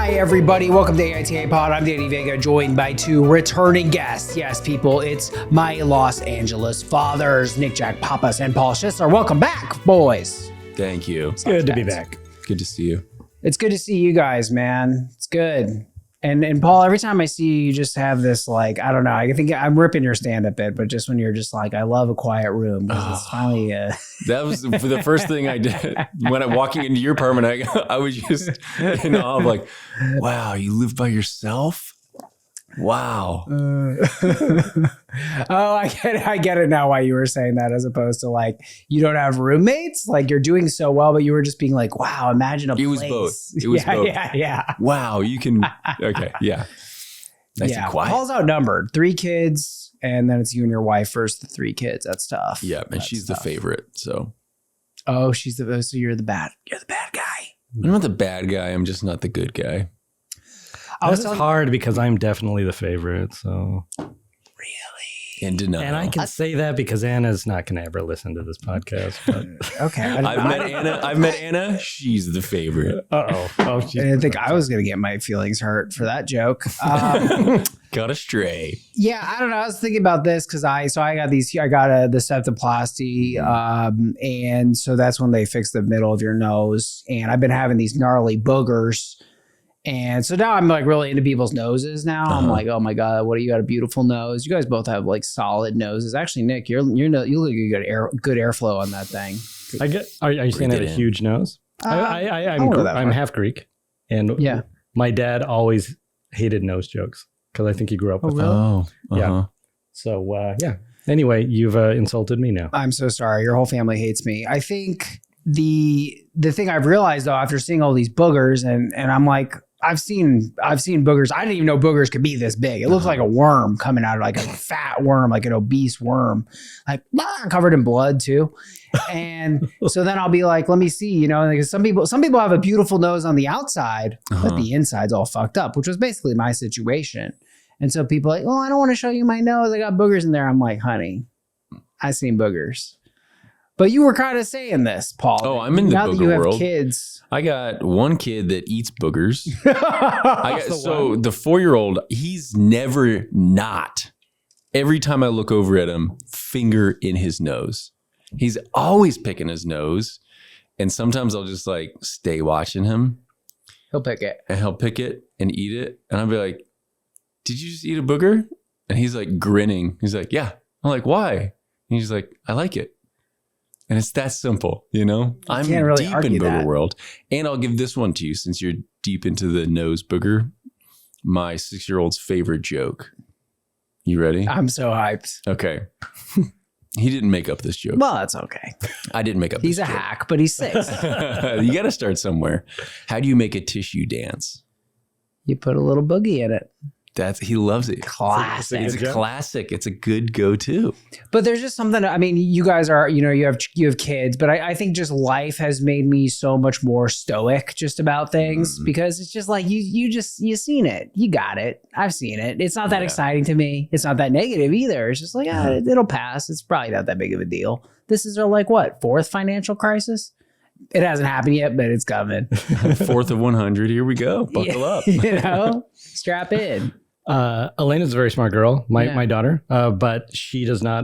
Hi, everybody. Welcome to AITA Pod. I'm Danny Vega, joined by two returning guests. Yes, people, it's my Los Angeles fathers, Nick Jack Pappas and Paul Schissler. Welcome back, boys. Thank you. It's good to be back. Good to see you. It's good to see you guys, man. It's good. And Paul, every time I see you, you just have this, like, I don't know. I think I'm ripping your stand-up bit, but just when you're just like, I love a quiet room. Because it's finally... That was the first thing I did. When I'm walking into your apartment, I was just in awe of like, wow, you live by yourself? Wow. I get it now why you were saying that, as opposed to like, you don't have roommates? Like, you're doing so well, but you were just being like, wow, imagine a place. It was both. It was both. Yeah. Wow, you can... Okay, yeah. Nice and quiet. Paul's outnumbered. 3 kids, and then it's you and your wife versus the 3 kids. That's tough. Yeah, and she's the favorite, so... Oh, so you're the bad guy. I'm not the bad guy. I'm just not the good guy. This is hard because I'm definitely the favorite. So really, in denial. And I can say that because Anna's not going to ever listen to this podcast. But. Okay, I've met Anna. She's the favorite. Oh, I didn't think I was going to get my feelings hurt for that joke. Got astray. Yeah, I don't know. I was thinking about this because I got the septoplasty, and so that's when they fix the middle of your nose. And I've been having these gnarly boogers. And so now I'm like really into people's noses now. I'm like, oh my God, you got a beautiful nose. You guys both have like solid noses. Actually, Nick, you look good airflow on that thing. Are you saying I have a huge nose? I'm half Greek, and my dad always hated nose jokes because I think he grew up with them. Oh, yeah. So Anyway, you've insulted me now. I'm so sorry. Your whole family hates me. I think the thing I've realized though, after seeing all these boogers, and I'm like, I've seen boogers. I didn't even know boogers could be this big. It looks like a worm coming out of like a fat worm, like an obese worm, like covered in blood too. And so then I'll be like, let me see, because some people have a beautiful nose on the outside, but the inside's all fucked up, which was basically my situation. And so people are like, oh, I don't want to show you my nose. I got boogers in there. I'm like, honey, I seen boogers. But you were kind of saying this, Paul. Oh, I'm in the booger world. Now that you have kids. I got one kid that eats boogers. The 4-year-old, he's never not. Every time I look over at him, finger in his nose. He's always picking his nose. And sometimes I'll just like stay watching him. He'll pick it. And he'll pick it and eat it. And I'll be like, did you just eat a booger? And he's like grinning. He's like, yeah. I'm like, why? And he's like, I like it. And it's that simple, I'm really deep in booger world. And I'll give this one to you since you're deep into the nose booger. My 6-year-old's favorite joke. You ready? I'm so hyped. Okay. He didn't make up this joke. Well, that's okay. I didn't make up this joke. He's a hack, but he's 6. You got to start somewhere. How do you make a tissue dance? You put a little boogie in it. He loves it. Classic. It's a classic. It's a good go-to. But there's just something. I mean, you guys are, you have kids, but I think just life has made me so much more stoic just about things because it's just like you seen it, you got it. I've seen it. It's not that exciting to me. It's not that negative either. It's just like it'll pass. It's probably not that big of a deal. This is our 4th financial crisis. It hasn't happened yet, but it's coming. 4th of 100. Here we go. Buckle up. Strap in. Elena's a very smart girl, my daughter, but she does not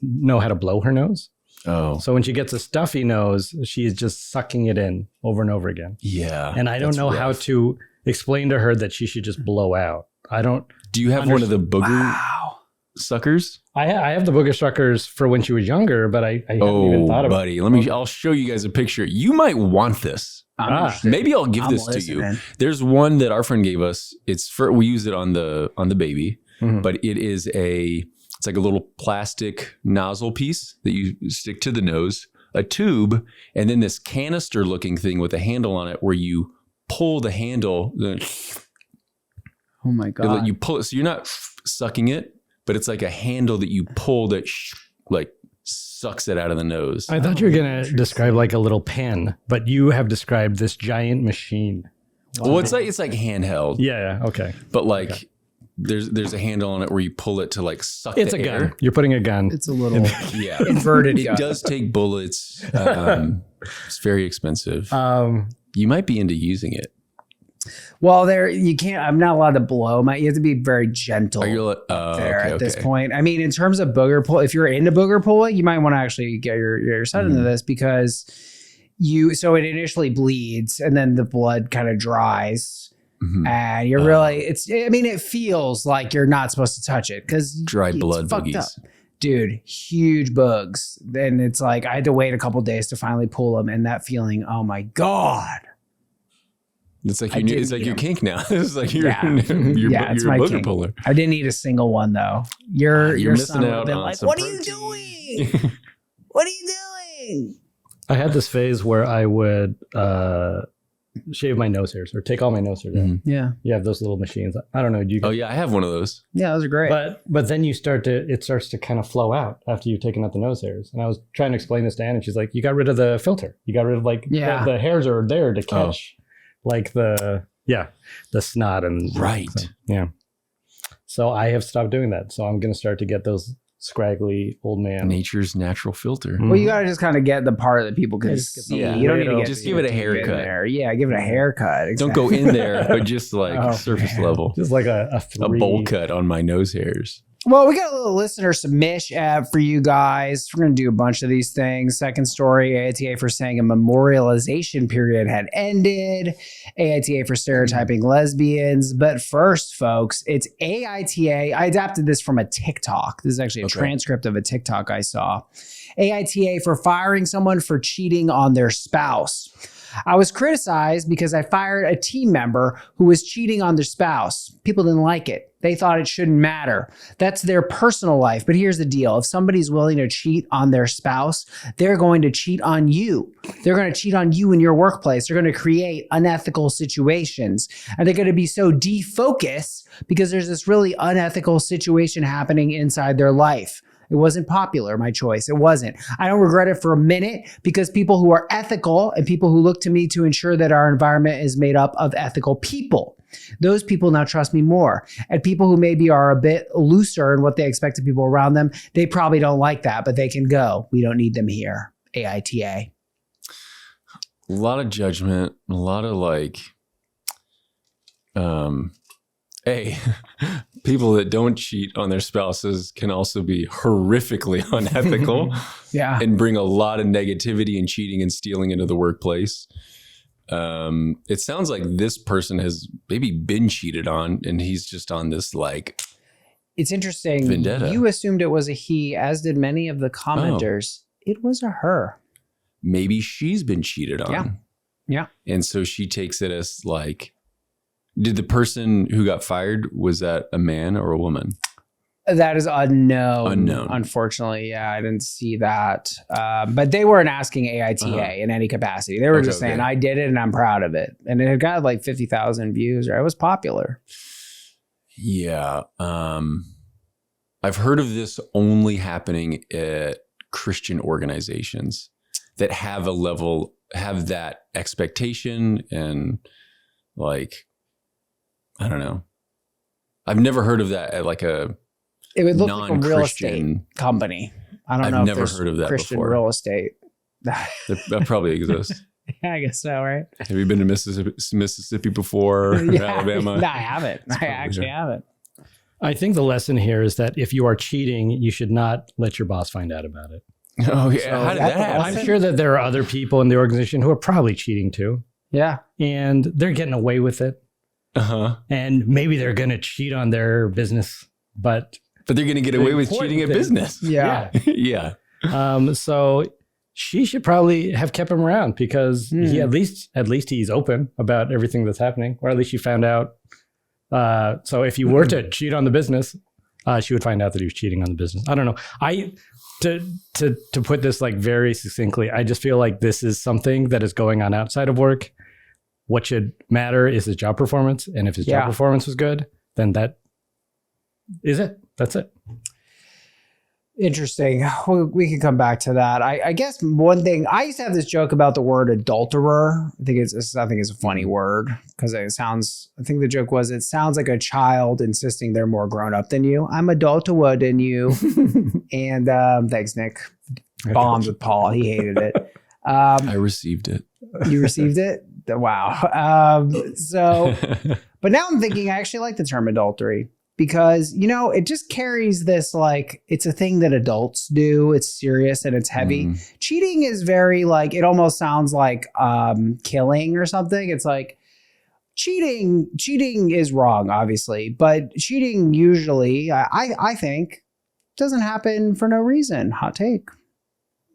know how to blow her nose. Oh. So when she gets a stuffy nose, she is just sucking it in over and over again. Yeah. And I don't know how to explain to her that she should just blow out. Do you have one of the booger suckers? I have the booger suckers for when she was younger, but I haven't even thought about it. Buddy, I'll show you guys a picture. You might want this. Maybe I'll give this to you. There's one that our friend gave us. We use it on the baby, but it's like a little plastic nozzle piece that you stick to the nose, a tube, and then this canister looking thing with a handle on it where you pull the handle. Oh my God. You pull it. So you're not sucking it, but it's like a handle that you pull that sucks it out of the nose. I thought you were going to describe like a little pen, but you have described this giant machine. Wow. Well, it's like handheld. Yeah. Okay. But there's a handle on it where you pull it to like suck it's the a air. Gun. You're putting a gun. It's a little inverted gun. It does take bullets. It's very expensive. You might be into using it. Well, you can't. I'm not allowed to blow. You have to be very gentle. At this point. I mean, in terms of booger pull, if you're into booger pulling, you might want to actually get your son into this because so it initially bleeds and then the blood kind of dries. And you're really, it feels like you're not supposed to touch it because dry blood boogies. Dude, huge bugs. Then it's like I had to wait a couple days to finally pull them, and that feeling, oh my God. It's like your kink now. It's like you're a booger puller. I didn't eat a single one though. You're missing out on like, what are you doing? What are you doing? I had this phase where I would shave my nose hairs or take all my nose hairs out. Yeah. You have those little machines. I don't know. Oh yeah, I have one of those. Yeah, those are great. But then it starts to kind of flow out after you've taken out the nose hairs. And I was trying to explain this to Anne, and she's like, you got rid of the filter. You got rid of the hairs are there to catch like the snot and right. So, yeah. So I have stopped doing that. So I'm going to start to get those scraggly old man. Nature's natural filter. Well, you got to just kind of get the part that people can see. Yeah. You don't need to just give it a haircut. Yeah, give it a haircut. Exactly. Don't go in there, but just like surface level. Just like a bowl cut on my nose hairs. Well, we got a little listener submission for you guys. We're going to do a bunch of these things. Second story, AITA for saying a memorialization period had ended. AITA for stereotyping lesbians. But first, folks, it's AITA. I adapted this from a TikTok. This is actually a transcript of a TikTok I saw. AITA for firing someone for cheating on their spouse. I was criticized because I fired a team member who was cheating on their spouse. People didn't like it. They thought it shouldn't matter. That's their personal life. But here's the deal. If somebody's willing to cheat on their spouse, they're going to cheat on you. They're going to cheat on you in your workplace. They're going to create unethical situations. And they're going to be so defocused because there's this really unethical situation happening inside their life. It wasn't popular, my choice. It wasn't. I don't regret it for a minute because people who are ethical and people who look to me to ensure that our environment is made up of ethical people, those people now trust me more. And people who maybe are a bit looser in what they expect of people around them, they probably don't like that, but they can go. We don't need them here. AITA. A lot of judgment, a lot of people that don't cheat on their spouses can also be horrifically unethical and bring a lot of negativity and cheating and stealing into the workplace. It sounds like this person has maybe been cheated on and he's just on this it's interesting. Vendetta. You assumed it was a he, as did many of the commenters. It was a her. Maybe she's been cheated on. Yeah. And so she takes it as did the person who got fired, was that a man or a woman? That is unknown. Unfortunately. Yeah, I didn't see that. But they weren't asking AITA in any capacity. They were just saying, I did it and I'm proud of it. And it got 50,000 views, or it was popular. Yeah. I've heard of this only happening at Christian organizations that have that expectation and I don't know. I've never heard of that at it would look like a real estate company. I don't know. I've never heard of that Christian before. Real estate. That probably exists. Yeah, I guess so, right? Have you been to Mississippi before? Alabama? No, I haven't. I actually haven't. I think the lesson here is that if you are cheating, you should not let your boss find out about it. Oh, yeah. So how did that happen? I'm sure that there are other people in the organization who are probably cheating too. Yeah. And they're getting away with it. And maybe they're going to cheat on their business, but they're going to get away with cheating at business. Yeah. Yeah. So she should probably have kept him around because he at least he's open about everything that's happening, or at least she found out. So if you were to cheat on the business, she would find out that he was cheating on the business. I don't know. To put this very succinctly, I just feel like this is something that is going on outside of work. What should matter is his job performance. And if his job performance was good, then that is it. That's it. Interesting. We can come back to that. I guess one thing, I used to have this joke about the word adulterer. I think it's a funny word because it sounds like a child insisting they're more grown up than you. I'm adulterer than you. And thanks, Nick. Bombs with Paul. He hated it. I received it. You received it? Wow. But now I'm thinking I actually like the term adultery because, it just carries this like, it's a thing that adults do. It's serious and it's heavy. Cheating is very like, it almost sounds like killing or something. It's like cheating is wrong, obviously, but cheating usually, I think, doesn't happen for no reason. Hot take.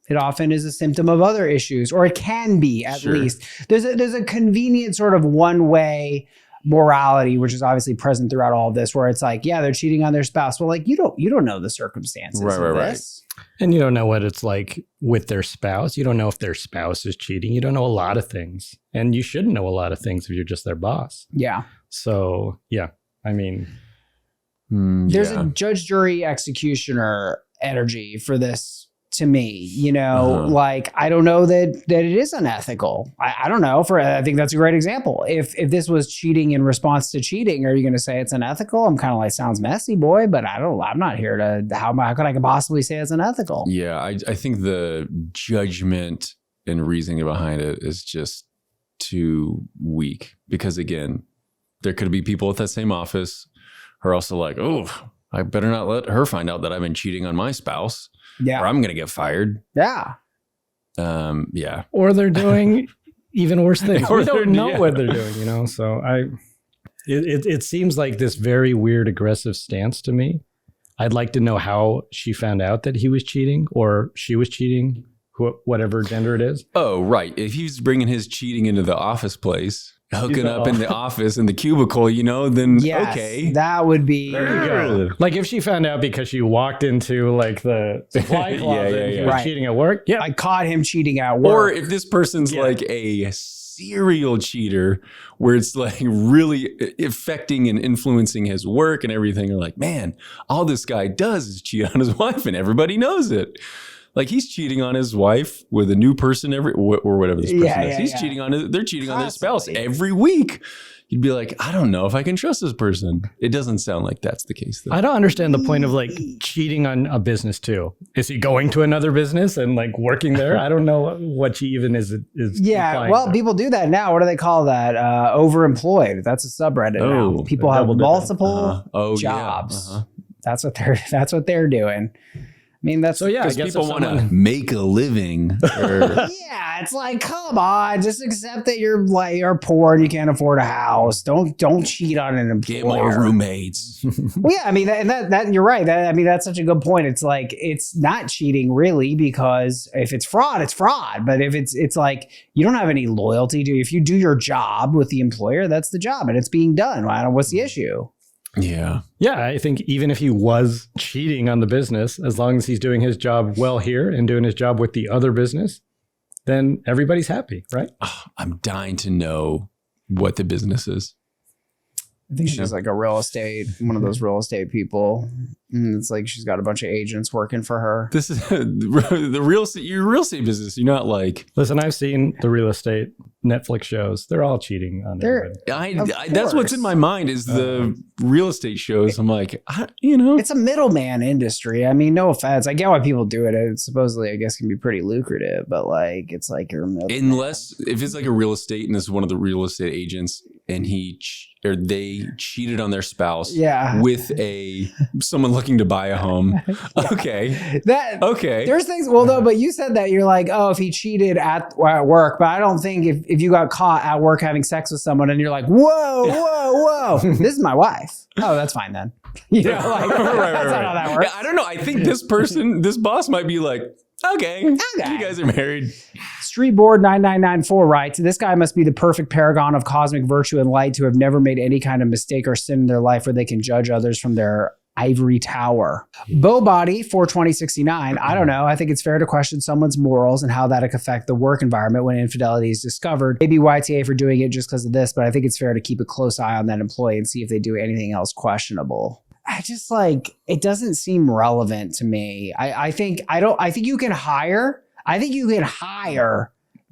It often is a symptom of other issues, or it can be at least. There's a convenient sort of one-way morality, which is obviously present throughout all of this, where it's like, yeah, they're cheating on their spouse. Well, like you don't know the circumstances of this. And you don't know what it's like with their spouse. You don't know if their spouse is cheating. You don't know a lot of things. And you shouldn't know a lot of things if you're just their boss. Yeah. So, yeah, I mean. There's a judge, jury, executioner energy for this to me, like, I don't know that it is unethical. I don't know. I think that's a great example. If this was cheating in response to cheating, are you going to say it's unethical? I'm kind of like, sounds messy, boy, but I'm not here to, how could I possibly say it's unethical? Yeah. I think the judgment and reasoning behind it is just too weak because again, there could be people at that same office who are also like, oh, I better not let her find out that I've been cheating on my spouse. Yeah. Or I'm going to get fired. Yeah. Yeah. Or they're doing even worse things. We don't know what they're doing, So it seems like this very weird, aggressive stance to me. I'd like to know how she found out that he was cheating or she was cheating, whatever gender it is. Oh, right. If he's bringing his cheating into the office place, hooking up in the office in the cubicle, then okay. That would be like if she found out because she walked into like the supply closet and he was cheating at work. Yeah. I caught him cheating at work. Or if this person's like a serial cheater where it's like really affecting and influencing his work and everything, you're like, man, all this guy does is cheat on his wife and everybody knows it. Like he's cheating on his wife with a new person or whatever this person is. They're cheating on their spouse every week. You'd be like, I don't know if I can trust this person. It doesn't sound like that's the case, though. I don't understand the point of like cheating on a business too. Is he going to another business and like working there? I don't know what she even is. Yeah, well, people do that now. What do they call that? Overemployed. That's a subreddit now. People have multiple jobs. That's what they're doing. I mean, that's I guess people want to make a living. Yeah, it's like, come on, just accept that you're poor and you can't afford a house. Don't cheat on an employer. Get more roommates. Well, yeah, I mean, that you're right. That's such a good point. It's like it's not cheating really because if it's fraud, it's fraud. But if it's like you don't have any loyalty to. If you do your job with the employer, that's the job and it's being done. What's the issue? Yeah. Yeah, I think even if he was cheating on the business, as long as he's doing his job well here and doing his job with the other business, then everybody's happy, right? Oh, I'm dying to know what the business is. I think she's like one of those real estate people. And it's like she's got a bunch of agents working for her. This is the real estate business. You're not like... Listen, I've seen the real estate Netflix shows. They're all cheating on everybody. That's what's in my mind is the real estate shows. I'm like, It's a middleman industry. I mean, no offense. I get why people do it. It supposedly, I guess, can be pretty lucrative. But like, it's like you're a middleman. Unless, if it's like a real estate and this is one of the real estate agents and they cheated on their spouse with someone looking to buy a home. Okay. There's things, well, no, but you said that you're like, oh, if he cheated at work, but I don't think if you got caught at work having sex with someone and you're like, whoa, this is my wife. Oh, that's fine then. That's not how that works. Yeah, I don't know. I think this boss might be like, okay, you guys are married. Streetboard 9994 writes, this guy must be the perfect paragon of cosmic virtue and light to have never made any kind of mistake or sin in their life where they can judge others from their ivory tower. Bowbody 42069. I don't know. I think it's fair to question someone's morals and how that could affect the work environment when infidelity is discovered. Maybe YTA for doing it just because of this, but I think it's fair to keep a close eye on that employee and see if they do anything else questionable. I just it doesn't seem relevant to me. I think you can hire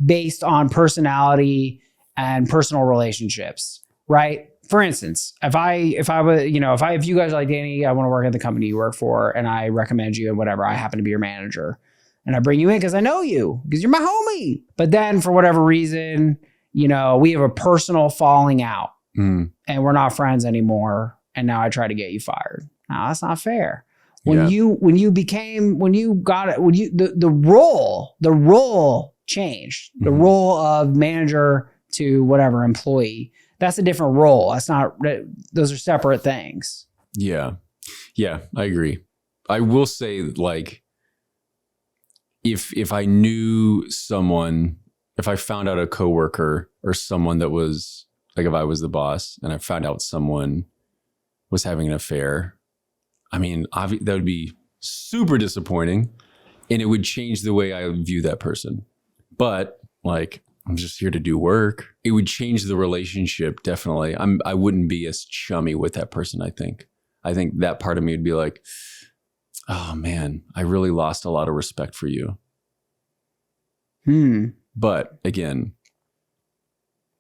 based on personality and personal relationships, right? For instance, if you guys are like, Danny, I want to work at the company you work for and I recommend you and whatever, I happen to be your manager and I bring you in because I know you because you're my homie. But then for whatever reason, you know, we have a personal falling out and we're not friends anymore. And now I try to get you fired. Now that's not fair. The role changed, the role of manager to whatever employee. That's a different role. Those are separate things. Yeah. Yeah, I agree. I will say, like, if I knew someone, if I found out a coworker or someone that was like, if I was the boss and I found out someone was having an affair, I mean, that would be super disappointing and it would change the way I view that person. But like, I'm just here to do work. It would change the relationship. Definitely. I wouldn't be as chummy with that person. I think that part of me would be like, oh man, I really lost a lot of respect for you. But again,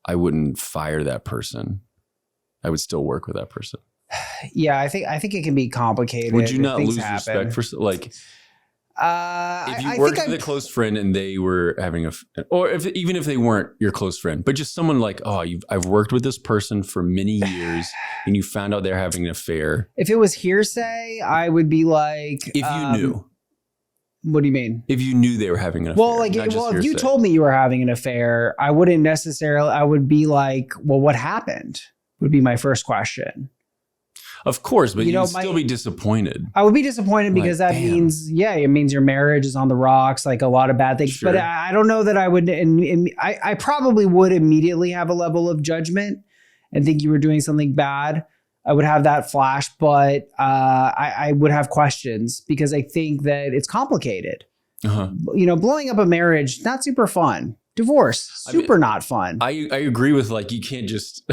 I wouldn't fire that person. I would still work with that person. Yeah, I think it can be complicated. Would you not lose respect for, like, if you worked with a close friend and they were having even if they weren't your close friend, but just someone like, oh, I've worked with this person for many years and you found out they're having an affair. If it was hearsay, I would be like, if you knew. What do you mean? If you knew they were having an affair. If you told me you were having an affair, I would be like, well, what happened? Would be my first question. Of course, but you'd still be disappointed. I would be disappointed because that means, it means your marriage is on the rocks, like a lot of bad things. Sure. But I don't know that I would, I probably would immediately have a level of judgment and think you were doing something bad. I would have that flash, but I would have questions because I think that it's complicated. You know, blowing up a marriage, not super fun. Divorce, not fun. I agree with, like, you can't just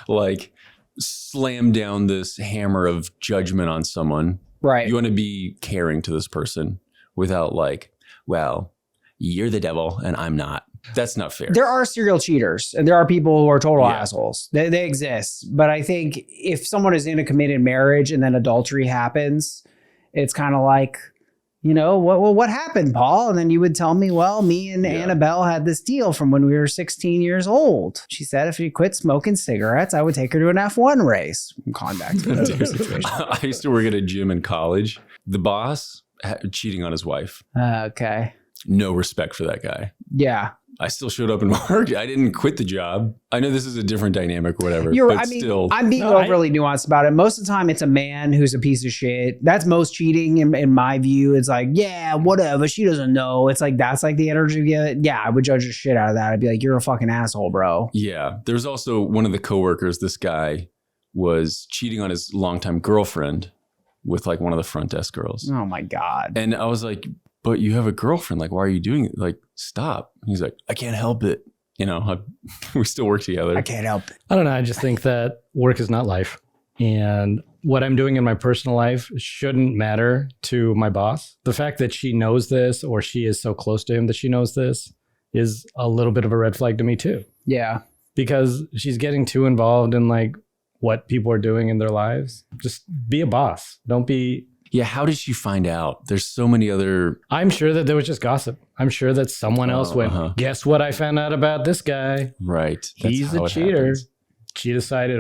like slam down this hammer of judgment on someone. Right. You want to be caring to this person without like, well, you're the devil and I'm not. That's not fair. There are serial cheaters and there are people who are total assholes. They exist. But I think if someone is in a committed marriage and then adultery happens, it's kind of like, you know, what happened, Paul? And then you would tell me, well, me and Annabelle had this deal from when we were 16 years old. She said if she quit smoking cigarettes, I would take her to an F1 race. Calling back to the situation. I used to work at a gym in college. The boss cheating on his wife. Okay. No respect for that guy. Yeah. I still showed up and worked. I didn't quit the job. I know this is a different dynamic or whatever. I'm being overly nuanced about it. Most of the time, it's a man who's a piece of shit. That's most cheating in my view. It's like, yeah, whatever. She doesn't know. It's like, that's like the energy you get. Yeah, I would judge the shit out of that. I'd be like, you're a fucking asshole, bro. Yeah. There's also one of the coworkers. This guy was cheating on his longtime girlfriend with like one of the front desk girls. Oh my God. And I was like, but you have a girlfriend. Like, why are you doing it? Like, stop. He's like, I can't help it. You know, we still work together. I can't help it. I don't know. I just think that work is not life. And what I'm doing in my personal life shouldn't matter to my boss. The fact that she knows this or she is so close to him that she knows this is a little bit of a red flag to me too. Yeah. Because she's getting too involved in like what people are doing in their lives. Just be a boss. Don't be... Yeah, how did she find out? There's so many other... I'm sure that there was just gossip. I'm sure that someone else went, guess what I found out about this guy? Right. He's a cheater. Happens. She decided,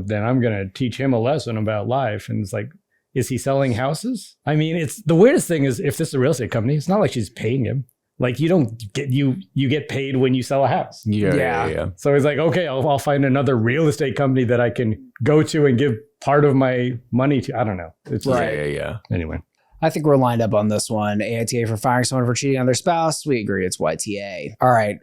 then I'm going to teach him a lesson about life. And it's like, is he selling houses? I mean, it's the weirdest thing is if this is a real estate company, it's not like she's paying him. Like you don't get, you get paid when you sell a house. Yeah. So he's like, okay, I'll find another real estate company that I can go to and give part of my money to. I don't know. It's right. Yeah. Anyway. I think we're lined up on this one. AITA for firing someone for cheating on their spouse. We agree it's YTA. All right.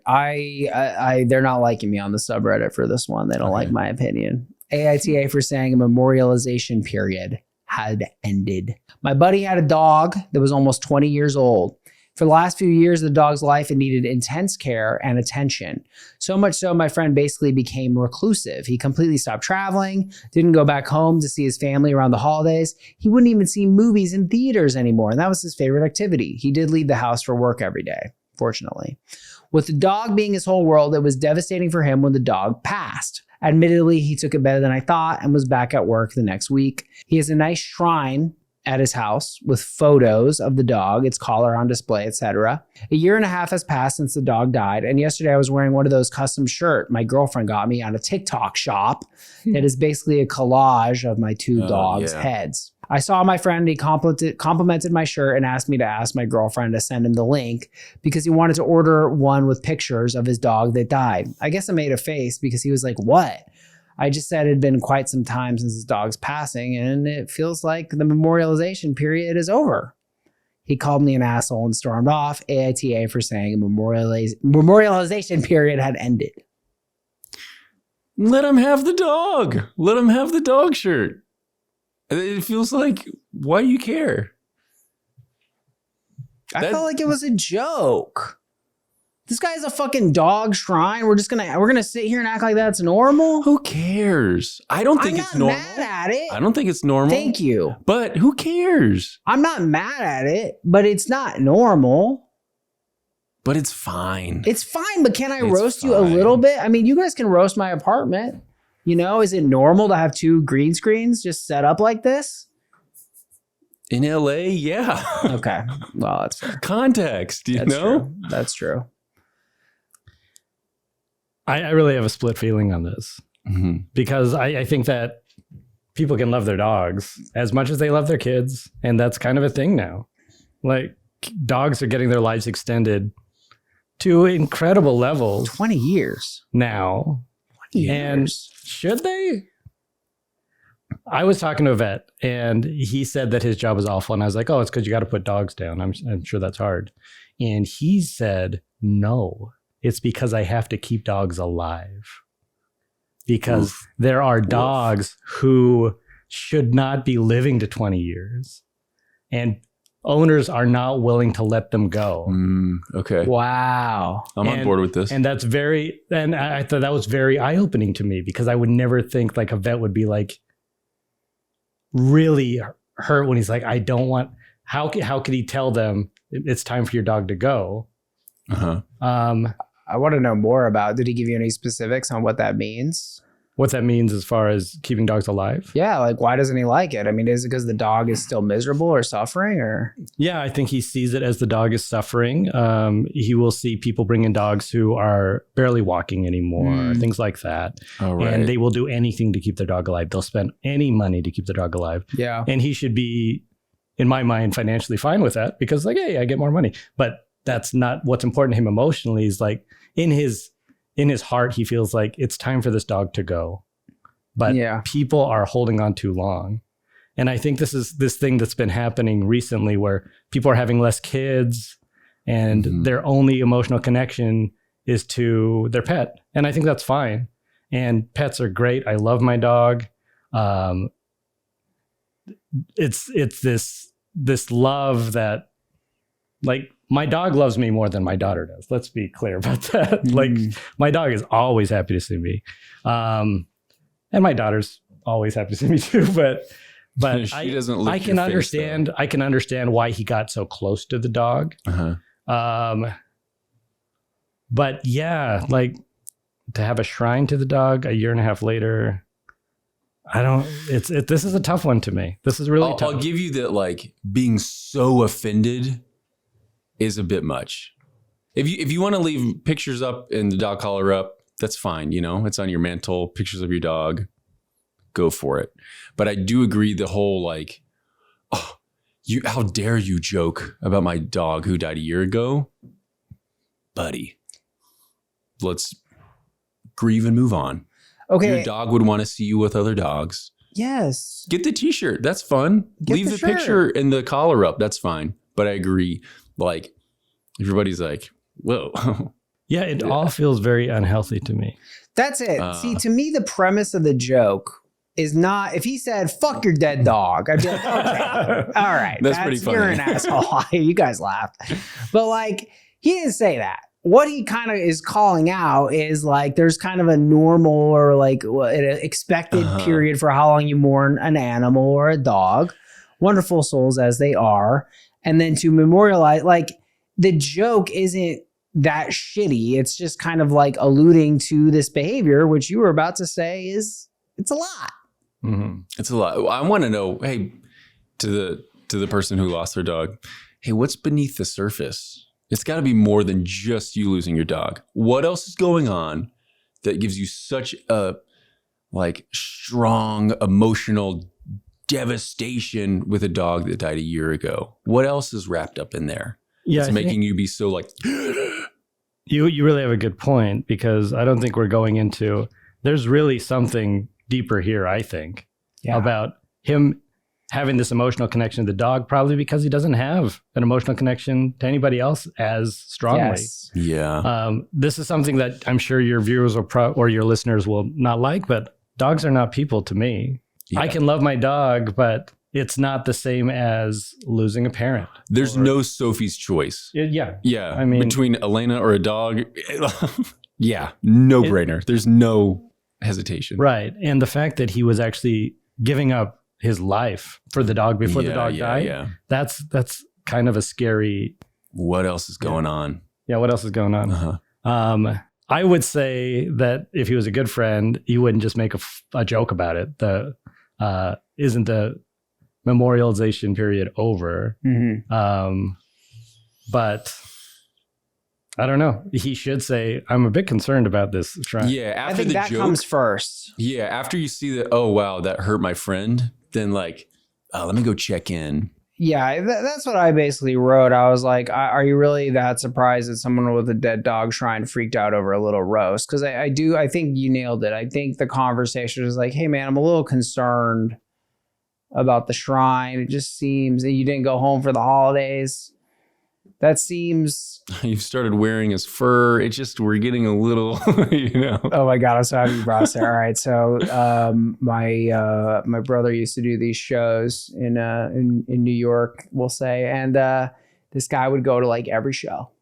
They're not liking me on the subreddit for this one. They don't like my opinion. AITA for saying a memorialization period had ended. My buddy had a dog that was almost 20 years old. For the last few years of the dog's life, it needed intense care and attention. So much so, my friend basically became reclusive. He completely stopped traveling, didn't go back home to see his family around the holidays. He wouldn't even see movies in theaters anymore, and that was his favorite activity. He did leave the house for work every day, fortunately. With the dog being his whole world, it was devastating for him when the dog passed. Admittedly, he took it better than I thought and was back at work the next week. He has a nice shrine at his house with photos of the dog, its collar on display, etc. A year and a half has passed since the dog died, and yesterday I was wearing one of those custom shirt my girlfriend got me on a TikTok shop that is basically a collage of my two dogs' heads. I saw my friend, he complimented my shirt and asked me to ask my girlfriend to send him the link because he wanted to order one with pictures of his dog that died. I guess I made a face because he was like, what? I just said it had been quite some time since his dog's passing and it feels like the memorialization period is over. He called me an asshole and stormed off, AITA for saying a memorialization period had ended. Let him have the dog. Let him have the dog shirt. It feels like, why do you care? I felt like it was a joke. This guy's a fucking dog shrine. We're gonna sit here and act like that's normal. Who cares? I don't think it's normal. I'm not mad at it. I don't think it's normal. Thank you. But who cares? I'm not mad at it, but it's not normal. But it's fine. It's fine, but can I roast you a little bit? I mean, you guys can roast my apartment. You know, is it normal to have two green screens just set up like this? In LA, yeah. Okay. Well, that's fair. Context, you know? True. That's true. I really have a split feeling on this because I think that people can love their dogs as much as they love their kids. And that's kind of a thing now. Like dogs are getting their lives extended to incredible levels. 20 years now. 20 years. And should they? I was talking to a vet and he said that his job was awful. And I was like, oh, it's because you got to put dogs down. I'm sure that's hard. And he said, no. It's because I have to keep dogs alive. Because there are dogs who should not be living to 20 years. And owners are not willing to let them go. Okay. Wow. I'm on board with this. And I thought that was very eye-opening to me because I would never think like a vet would be like really hurt when he's like, I don't want, how could he tell them it's time for your dog to go? I want to know more about, did he give you any specifics on what that means? What that means as far as keeping dogs alive? Yeah, like why doesn't he like it? I mean, is it because the dog is still miserable or suffering or? Yeah, I think he sees it as the dog is suffering. He will see people bring in dogs who are barely walking anymore, things like that. Oh, right. And they will do anything to keep their dog alive. They'll spend any money to keep their dog alive. Yeah. And he should be, in my mind, financially fine with that because like, hey, I get more money. But that's not what's important to him emotionally. Is like in his heart, he feels like it's time for this dog to go. But people are holding on too long. And I think this is this thing that's been happening recently where people are having less kids and their only emotional connection is to their pet. And I think that's fine. And pets are great. I love my dog. It's this love that like my dog loves me more than my daughter does. Let's be clear about that. Like my dog is always happy to see me. And my daughter's always happy to see me too. But she doesn't look I can understand. I can understand why he got so close to the dog. But yeah, like to have a shrine to the dog a year and a half later, this is a tough one to me. This is really tough. I'll give you that, like being so offended is a bit much. If you want to leave pictures up and the dog collar up, that's fine. You know, it's on your mantle, pictures of your dog, go for it. But I do agree the whole like, oh, how dare you joke about my dog who died a year ago? Buddy, let's grieve and move on. Okay. Your dog would want to see you with other dogs. Yes. Get the t-shirt. That's fun. Leave the picture and the collar up. That's fine. But I agree. Like everybody's like, whoa. Yeah, it all feels very unhealthy to me. That's it. See, to me, the premise of the joke is not, if he said, fuck your dead dog, I'd be like, okay, all right. That's pretty funny. You're an asshole. You guys laughed. But like, he didn't say that. What he kind of is calling out is like, there's kind of a normal or like an expected period for how long you mourn an animal or a dog, wonderful souls as they are. And then to memorialize, like the joke isn't that shitty. It's just kind of like alluding to this behavior, which you were about to say it's a lot. It's a lot. I want to know, hey, to to the person who lost their dog, hey, what's beneath the surface? It's got to be more than just you losing your dog. What else is going on that gives you such a like strong emotional devastation with a dog that died a year ago? What else is wrapped up in there? Yeah, it's making you be so like. You really have a good point, because I don't think we're going into. There's really something deeper here, I think, about him having this emotional connection to the dog, probably because he doesn't have an emotional connection to anybody else as strongly. Yes. Yeah. This is something that I'm sure your viewers or your listeners will not like, but dogs are not people to me. Yeah. I can love my dog, but it's not the same as losing a parent. There's no Sophie's choice. Yeah. Yeah. I mean, between Elena or a dog, yeah, no brainer. There's no hesitation. Right. And the fact that he was actually giving up his life for the dog before the dog died, that's kind of a scary. What else is going on? Yeah, what else is going on? Uh-huh. I would say that if he was a good friend, he wouldn't just make a joke about it. Isn't the memorialization period over? Mm-hmm. But I don't know. He should say, I'm a bit concerned about this shrine. Yeah, I think that comes first. Yeah, after you see that, oh, wow, that hurt my friend, then like, let me go check in. Yeah, that's what I basically wrote. I was like, are you really that surprised that someone with a dead dog shrine freaked out over a little roast? Because I think you nailed it. I think the conversation was like, hey, man, I'm a little concerned about the shrine. It just seems that you didn't go home for the holidays. That seems... You've started wearing his fur. It's just, we're getting a little, Oh my God, I'm so happy you brought us there. All right, so my brother used to do these shows in New York, we'll say, and this guy would go to like every show,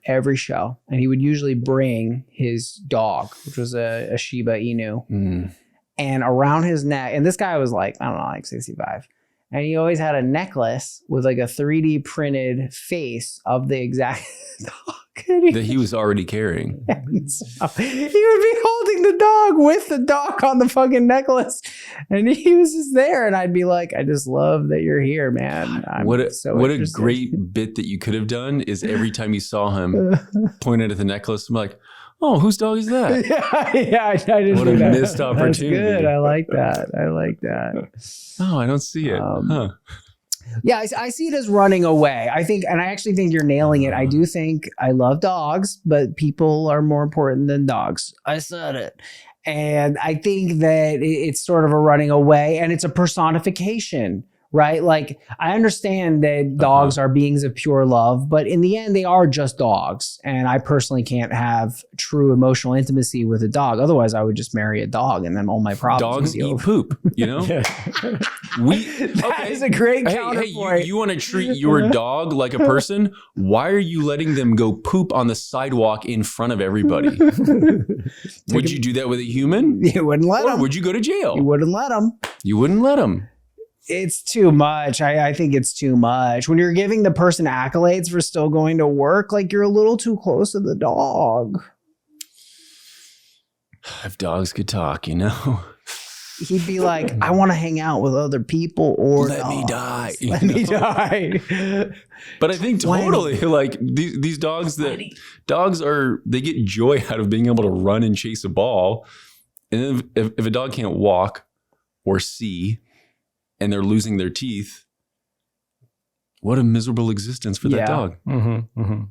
and he would usually bring his dog, which was a Shiba Inu, and around his neck, and this guy was like, I don't know, like 65. And he always had a necklace with like a 3D printed face of the exact dog. That he was already carrying. So he would be holding the dog with the dog on the fucking necklace. And he was just there. And I'd be like, I just love that you're here, man. What a great bit that you could have done is every time you saw him pointed at the necklace, I'm like, oh, whose dog is that? Yeah, I didn't. What a missed opportunity. That's good. I like that. Oh, I don't see it. Yeah, I see it as running away. I actually think you're nailing it. I do think I love dogs, but people are more important than dogs. I said it. And I think that it's sort of a running away, and it's a personification. Right? Like, I understand that dogs are beings of pure love, but in the end, they are just dogs. And I personally can't have true emotional intimacy with a dog. Otherwise, I would just marry a dog and then all my problems would be over. Poop, That is a great counterpoint. Hey, you want to treat your dog like a person? Why are you letting them go poop on the sidewalk in front of everybody? Would you do that with a human? You wouldn't let them. Or would you go to jail? You wouldn't let them. You wouldn't let them. It's too much. I think it's too much. When you're giving the person accolades for still going to work, like, you're a little too close to the dog. If dogs could talk, He'd be like, I want to hang out with other people, or let me die. Let me die. But I think totally like these dogs they get joy out of being able to run and chase a ball. And then if a dog can't walk or see, and they're losing their teeth, what a miserable existence for that dog. Mm-hmm, mm-hmm.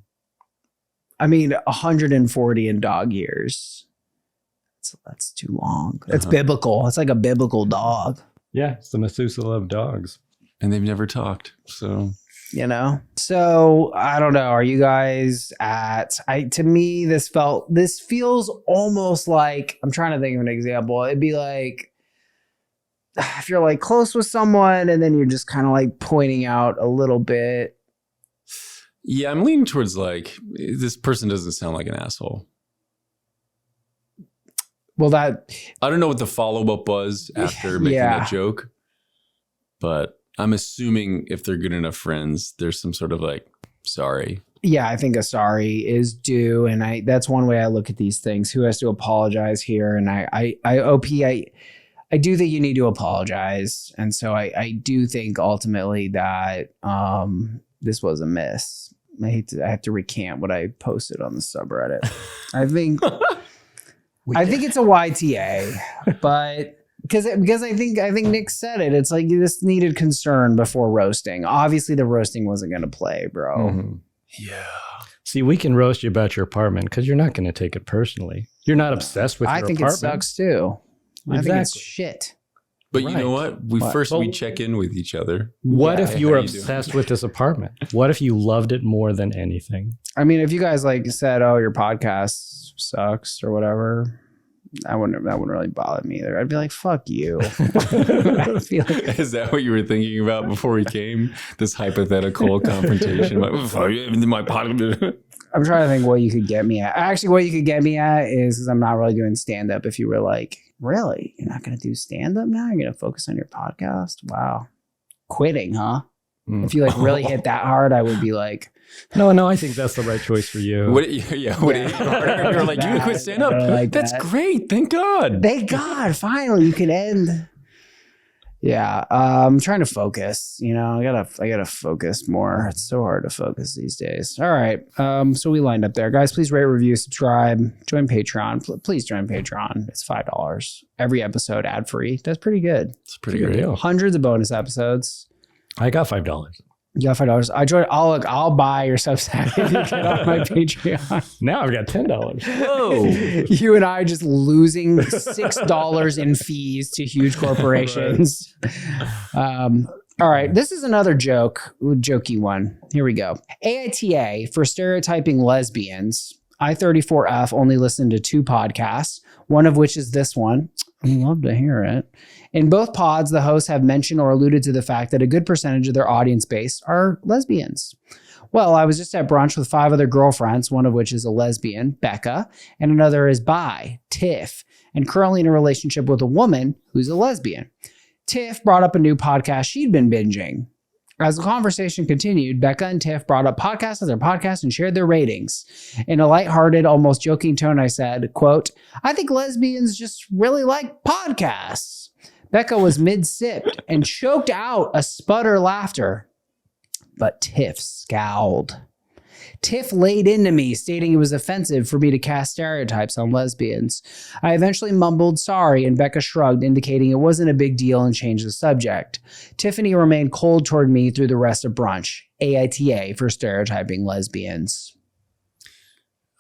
I mean, 140 in dog years. That's too long. It's biblical. It's like a biblical dog. Yeah, it's the Methuselah of dogs. And they've never talked, so... So I don't know. Are you guys to me, this feels almost like, I'm trying to think of an example. It'd be like, if you're like close with someone and then you're just kind of like pointing out a little bit. Yeah, I'm leaning towards like, this person doesn't sound like an asshole. Well, I don't know what the follow-up was after making that joke, but I'm assuming if they're good enough friends, there's some sort of like, sorry. Yeah, I think a sorry is due. And that's one way I look at these things. Who has to apologize here? And I I do think you need to apologize. And so I do think ultimately that this was a miss. I have to recant what I posted on the subreddit. I think it's a YTA, but because I think Nick said it. It's like you just needed concern before roasting. Obviously, the roasting wasn't going to play, bro. Mm-hmm. Yeah. See, we can roast you about your apartment because you're not going to take it personally. You're not obsessed with your apartment. I think it sucks too. I think it's shit. But you know what? We check in with each other. What if you were obsessed with this apartment? What if you loved it more than anything? I mean, if you guys like said, "Oh, your podcast sucks" or whatever, that wouldn't really bother me either. I'd be like, "Fuck you." I feel like, is that what you were thinking about before we came? This hypothetical confrontation. My podcast. I'm trying to think what you could get me at. Actually, what you could get me at is because I'm not really doing stand up. If you were like, really, you're not going to do stand up now? You're going to focus on your podcast? Wow, quitting, huh? If you like really hit that hard, I would be like, no, I think that's the right choice for you. You're like, you quit stand up. Like that's great. Thank God. Thank God. Finally, you can end. Yeah, I'm trying to focus. You know, I gotta focus more. It's so hard to focus these days. All right, so we lined up there, guys. Please rate, review, subscribe, join Patreon. Please join Patreon. It's $5 every episode, ad free. That's pretty good. It's a pretty good deal. Hundreds of bonus episodes. I got $5. You got $5. I joined. I'll buy your Substack if you get on my Patreon. Now I've got $10. Whoa! You and I just losing $6 in fees to huge corporations. Right. All right, this is another jokey one. Here we go. AITA for stereotyping lesbians. I-34F only listened to 2 podcasts, one of which is this one. I'd love to hear it. In both pods, the hosts have mentioned or alluded to the fact that a good percentage of their audience base are lesbians. Well, I was just at brunch with 5 other girlfriends, one of which is a lesbian, Becca, and another is bi, Tiff, and currently in a relationship with a woman who's a lesbian. Tiff brought up a new podcast she'd been binging. As the conversation continued, Becca and Tiff brought up podcasts as their podcast and shared their ratings. In a lighthearted, almost joking tone, I said, quote, "I think lesbians just really like podcasts." Becca was mid-sipped and choked out a sputter laughter. But Tiff scowled. Tiff laid into me, stating it was offensive for me to cast stereotypes on lesbians. I eventually mumbled sorry, and Becca shrugged, indicating it wasn't a big deal, and changed the subject. Tiffany remained cold toward me through the rest of brunch. AITA for stereotyping lesbians.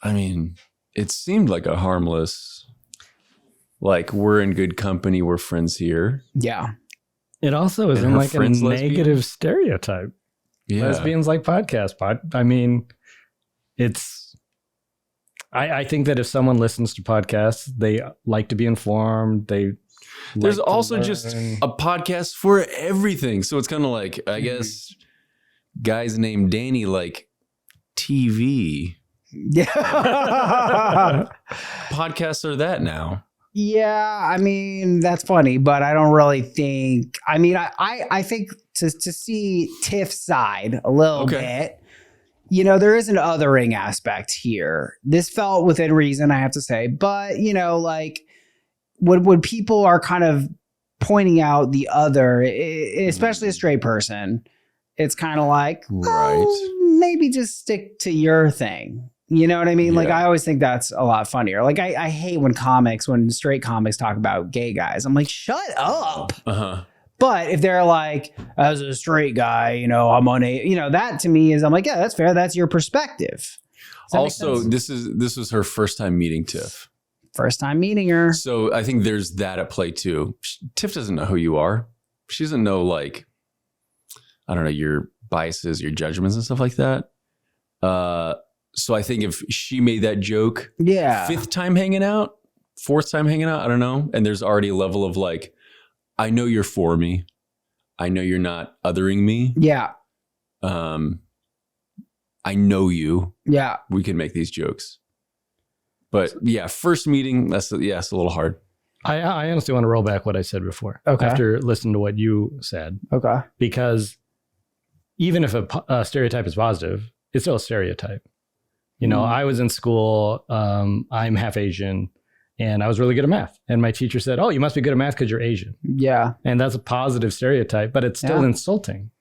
I mean, it seemed like a harmless, like, we're in good company, we're friends here. Yeah. It also isn't like a negative stereotype. Yeah. Lesbians like podcasts. I mean, it's... I think that if someone listens to podcasts, they like to be informed. There's also just a podcast for everything. So it's kind of like, I guess, guys named Danny like TV. Yeah. Podcasts are that now. Yeah, I mean, that's funny, but I don't really think... I mean, I think to see Tiff's side a little bit, you know, there is an othering aspect here. This felt within reason, I have to say. But, you know, like, when people are kind of pointing out the other, especially a straight person, it's kind of like, maybe just stick to your thing. You know what I mean? Yeah. Like, I always think that's a lot funnier. Like, I hate when straight comics talk about gay guys. I'm like, shut up. But if they're like, as a straight guy, you know, I'm on that to me is, I'm like, yeah, that's fair. That's your perspective. Also, this was her first time meeting Tiff. First time meeting her. So I think there's that at play too. Tiff doesn't know who you are. She doesn't know, like, I don't know, your biases, your judgments and stuff like that. So I think if she made that joke, 5th time hanging out, 4th time hanging out, I don't know. And there's already a level of like, I know you're for me. I know you're not othering me. Yeah. I know you. Yeah. We can make these jokes. But yeah, first meeting, it's a little hard. I honestly want to roll back what I said before. Okay. After listening to what you said. Okay. Because even if a stereotype is positive, it's still a stereotype. You know, I was in school, I'm half Asian, and I was really good at math. And my teacher said, "Oh, you must be good at math because you're Asian." Yeah. And that's a positive stereotype, but it's still insulting.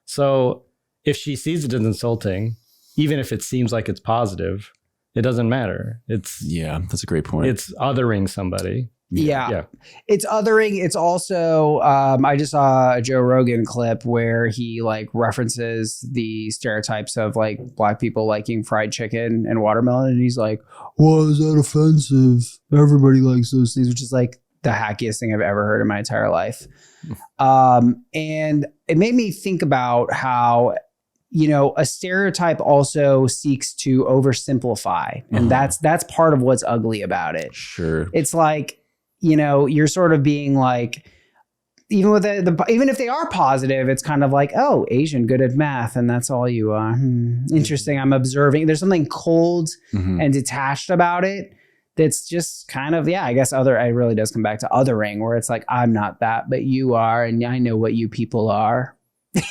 So if she sees it as insulting, even if it seems like it's positive, it doesn't matter. That's a great point. It's othering somebody. Yeah. It's othering. It's also, I just saw a Joe Rogan clip where he like references the stereotypes of like black people liking fried chicken and watermelon. And he's like, "Well, is that offensive? Everybody likes those things," which is like the hackiest thing I've ever heard in my entire life. And it made me think about how, you know, a stereotype also seeks to oversimplify. And that's part of what's ugly about it. Sure. It's like, you know, you're sort of being like, even with even if they are positive, it's kind of like, oh, Asian, good at math, and that's all you are. Interesting. I'm observing. There's something cold and detached about it. That's just kind of, I guess it really does come back to othering, where it's like, I'm not that, but you are, and I know what you people are.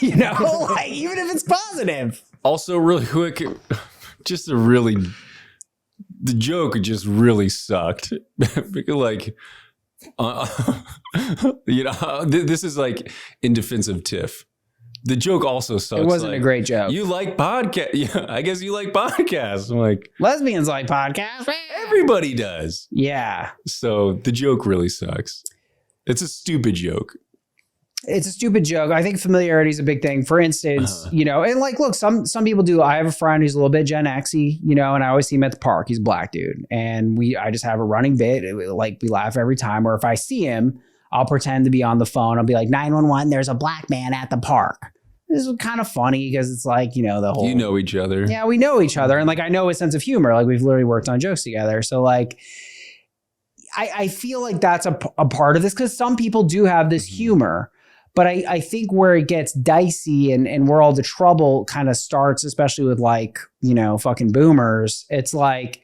You know, like, even if it's positive. Also, really quick, the joke just really sucked. Because like, you know, this is like in defense of Tiff. The joke also sucks. It wasn't a great joke. You like podcast? Yeah, I guess you like podcasts. I'm like, lesbians like podcasts. Everybody does. Yeah. So the joke really sucks. It's a stupid joke. It's a stupid joke. I think familiarity is a big thing. For instance, you know, and like, look, some people do. I have a friend who's a little bit Gen X-y, you know, and I always see him at the park. He's a black dude. And I just have a running bit. Like, we laugh every time. Or if I see him, I'll pretend to be on the phone. I'll be like, 911, there's a black man at the park. This is kind of funny because it's like, you know, the whole... You know each other. Yeah, we know each other. And like, I know his sense of humor. Like, we've literally worked on jokes together. So like, I feel like that's a part of this, because some people do have this humor. But I think where it gets dicey and where all the trouble kind of starts, especially with like, you know, fucking boomers, it's like,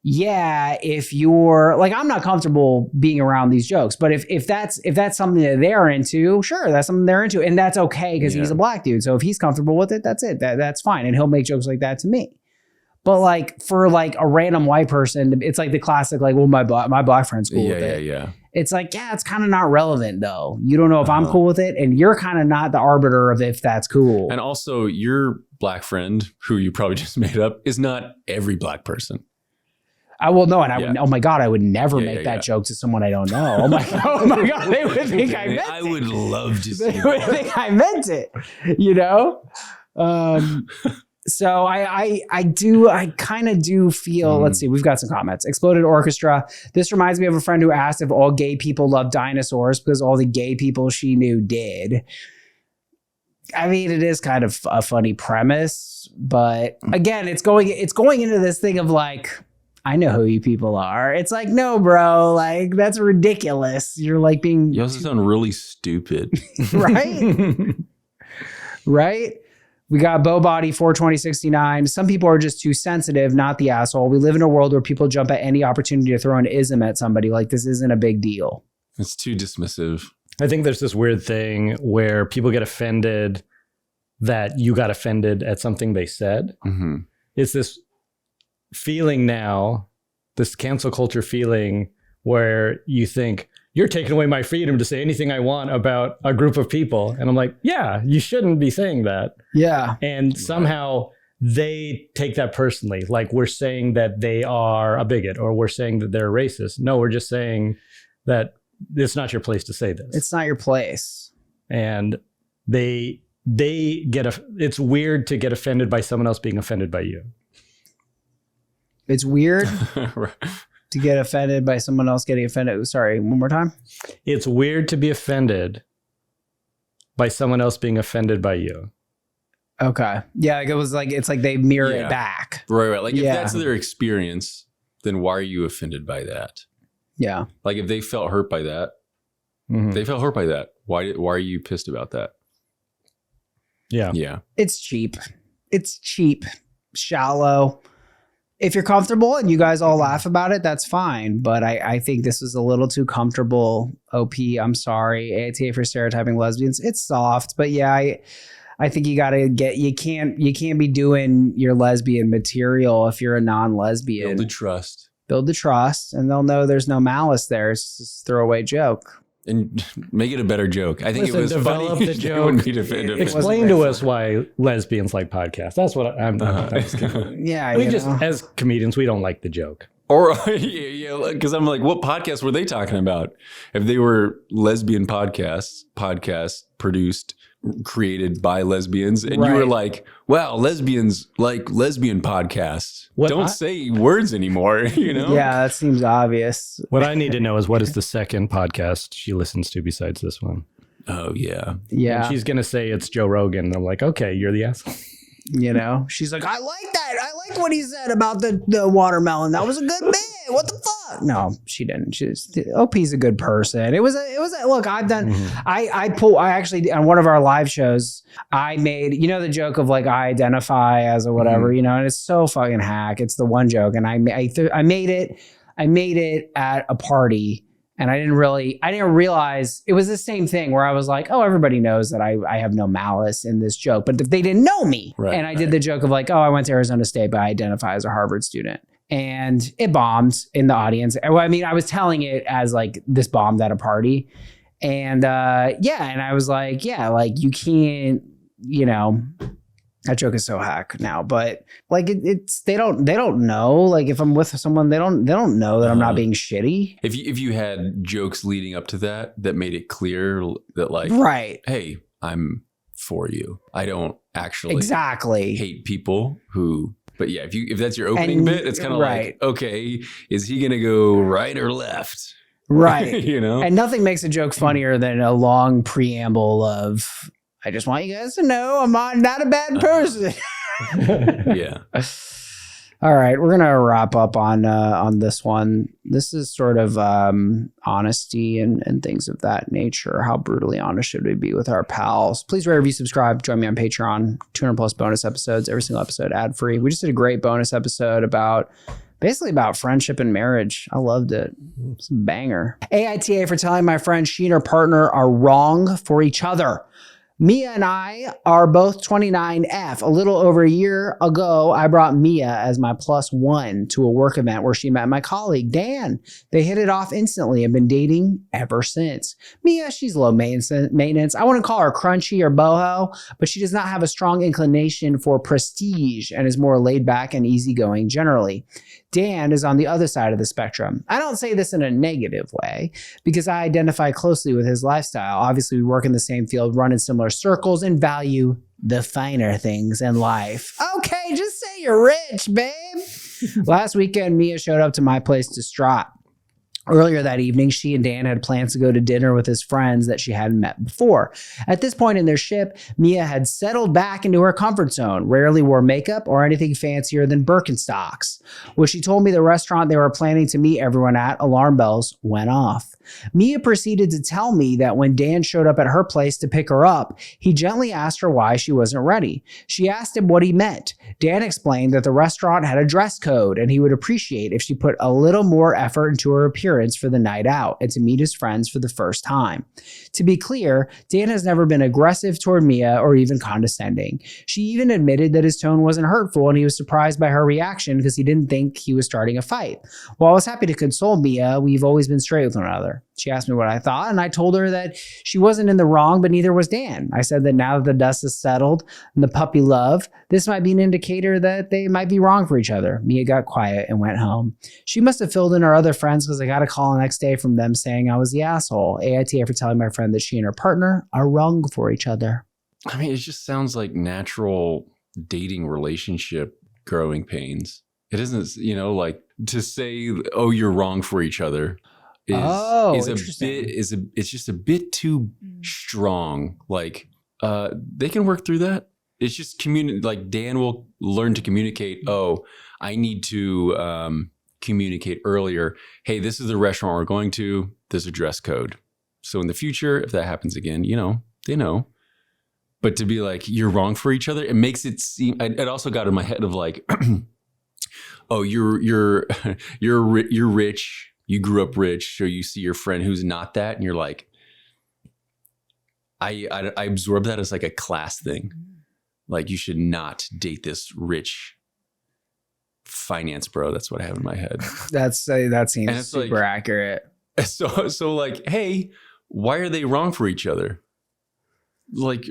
yeah, if you're like, I'm not comfortable being around these jokes, but if that's something that they're into, sure, that's something they're into, and that's okay because he's a black dude. So if he's comfortable with it, that's it. That's fine, and he'll make jokes like that to me. But like, for like a random white person, it's like the classic, like, well, my black friend's cool with it. Yeah. It's like, it's kind of not relevant though. You don't know if I'm cool with it, and you're kind of not the arbiter of if that's cool. And also, your black friend, who you probably just made up, is not every black person. I will know, and I would. Oh my god, I would never make that joke to someone I don't know. Oh my god, they would think I meant it. I would love to see. They would think I meant it. You know. So I kind of do feel, let's see, we've got some comments. Exploded Orchestra. This reminds me of a friend who asked if all gay people love dinosaurs because all the gay people she knew did. I mean, it is kind of a funny premise, but again, it's going into this thing of like, I know who you people are. It's like, no, bro, like, that's ridiculous. You're like being... You also sound really stupid. Right? Right? We got Bowbody 42069. Some people are just too sensitive, not the asshole. We live in a world where people jump at any opportunity to throw an ism at somebody. Like, this isn't a big deal. It's too dismissive. I think there's this weird thing where people get offended that you got offended at something they said. Mm-hmm. It's this feeling now, this cancel culture feeling, where you think, you're taking away my freedom to say anything I want about a group of people. And I'm like, yeah, you shouldn't be saying that. Yeah. And somehow they take that personally. Like, we're saying that they are a bigot, or we're saying that they're racist. No, we're just saying that it's not your place to say this. It's not your place. And they get, it's weird to get offended by someone else being offended by you. It's weird to get offended by someone else getting offended. Sorry, one more time. It's weird to be offended by someone else being offended by you. Okay. Yeah, like it's like they mirror it back. Right. Like, if that's their experience, then why are you offended by that? Yeah. Like, if they felt hurt by that, they felt hurt by that. Why are you pissed about that? Yeah. Yeah. It's cheap. Shallow. If you're comfortable and you guys all laugh about it, that's fine. But I think this is a little too comfortable. OP, I'm sorry. AITA for stereotyping lesbians. It's soft, but yeah, I think you can't be doing your lesbian material if you're a non-lesbian. Build a trust. build the trust, and they'll know there's no malice there. It's just a throwaway joke. And make it a better joke. I think it was develop funny. the joke. Explain to us why lesbians like podcasts. That's what I'm just kidding. Yeah, we just, as comedians, we don't like the joke. Or because I'm like, what podcast were they talking about? If they were lesbian podcasts produced, created by lesbians, and you were like, wow, lesbians like lesbian podcasts. Don't say words anymore, you know? Yeah, that seems obvious. What I need to know is what is the second podcast she listens to besides this one? Oh, yeah. Yeah. And she's going to say it's Joe Rogan. And I'm like, okay, you're the asshole. You know, she's like, I like that. I liked what he said about the watermelon. That was a good bit. What the fuck? No, she didn't. OP's a good person. It was a look, I've done, I actually, on one of our live shows, I made, you know, the joke of like, I identify as a whatever, you know, and it's so fucking hack. It's the one joke. And I made it at a party. And I didn't realize it was the same thing where I was like, oh, everybody knows that I have no malice in this joke. But if they didn't know me, and I did the joke of like, oh, I went to Arizona State, but I identify as a Harvard student. And it bombed in the audience. Well, I mean, I was telling it as like this bombed at a party. And and I was like, yeah, like you can't, you know, that joke is so hack now, but like it's they don't know. Like if I'm with someone, they don't know that I'm not being shitty. If you had jokes leading up to that made it clear that like, hey, I'm for you. I don't actually hate people who. But yeah, if that's your opening bit, it's kind of like, okay, is he gonna go right or left? Right. You know, and nothing makes a joke funnier than a long preamble of, I just want you guys to know I'm not a bad person. Yeah. All right, we're gonna wrap up on this one. This is sort of honesty and things of that nature. How brutally honest should we be with our pals? Please rate, review, subscribe. Join me on Patreon. 200 plus bonus episodes. Every single episode ad free. We just did a great bonus episode about friendship and marriage. I loved it. It's a banger. AITA for telling my friend she and her partner are wrong for each other. Mia and I are both 29F. A little over a year ago, I brought Mia as my +1 to a work event where she met my colleague, Dan. They hit it off instantly and been dating ever since. Mia, she's low maintenance. I wouldn't call her crunchy or boho, but she does not have a strong inclination for prestige and is more laid back and easygoing generally. Dan is on the other side of the spectrum. I don't say this in a negative way because I identify closely with his lifestyle. Obviously, we work in the same field, run in similar circles, and value the finer things in life. Okay, just say you're rich, babe. Last weekend, Mia showed up to my place distraught. Earlier that evening, she and Dan had plans to go to dinner with his friends that she hadn't met before. At this point in their ship, Mia had settled back into her comfort zone, rarely wore makeup or anything fancier than Birkenstocks. When she told me the restaurant they were planning to meet everyone at, alarm bells went off. Mia proceeded to tell me that when Dan showed up at her place to pick her up, he gently asked her why she wasn't ready. She asked him what he meant. Dan explained that the restaurant had a dress code and he would appreciate if she put a little more effort into her appearance for the night out and to meet his friends for the first time. To be clear, Dan has never been aggressive toward Mia or even condescending. She even admitted that his tone wasn't hurtful and he was surprised by her reaction because he didn't think he was starting a fight. While I was happy to console Mia, we've always been straight with one another. She asked me what I thought, and I told her that she wasn't in the wrong, but neither was Dan. I said that now that the dust has settled and the puppy love, this might be an indicator that they might be wrong for each other. Mia got quiet and went home. She must have filled in her other friends because I got a call the next day from them saying I was the asshole. AITA for telling my friend that she and her partner are wrong for each other. I mean, it just sounds like natural dating relationship growing pains. It isn't, you know, like to say, oh, you're wrong for each other. It's just a bit too strong. Like they can work through that. It's just like Dan will learn to communicate. Oh, I need to communicate earlier. Hey, this is the restaurant we're going to. There's a dress code. So in the future, if that happens again, you know, they know. But to be like, you're wrong for each other, it makes it seem. It also got in my head of like, oh, you're rich. You grew up rich, so you see your friend who's not that, and you're like, I absorb that as like a class thing. Like you should not date this rich finance bro. That's what I have in my head. That seems super accurate. So like, hey, why are they wrong for each other? Like,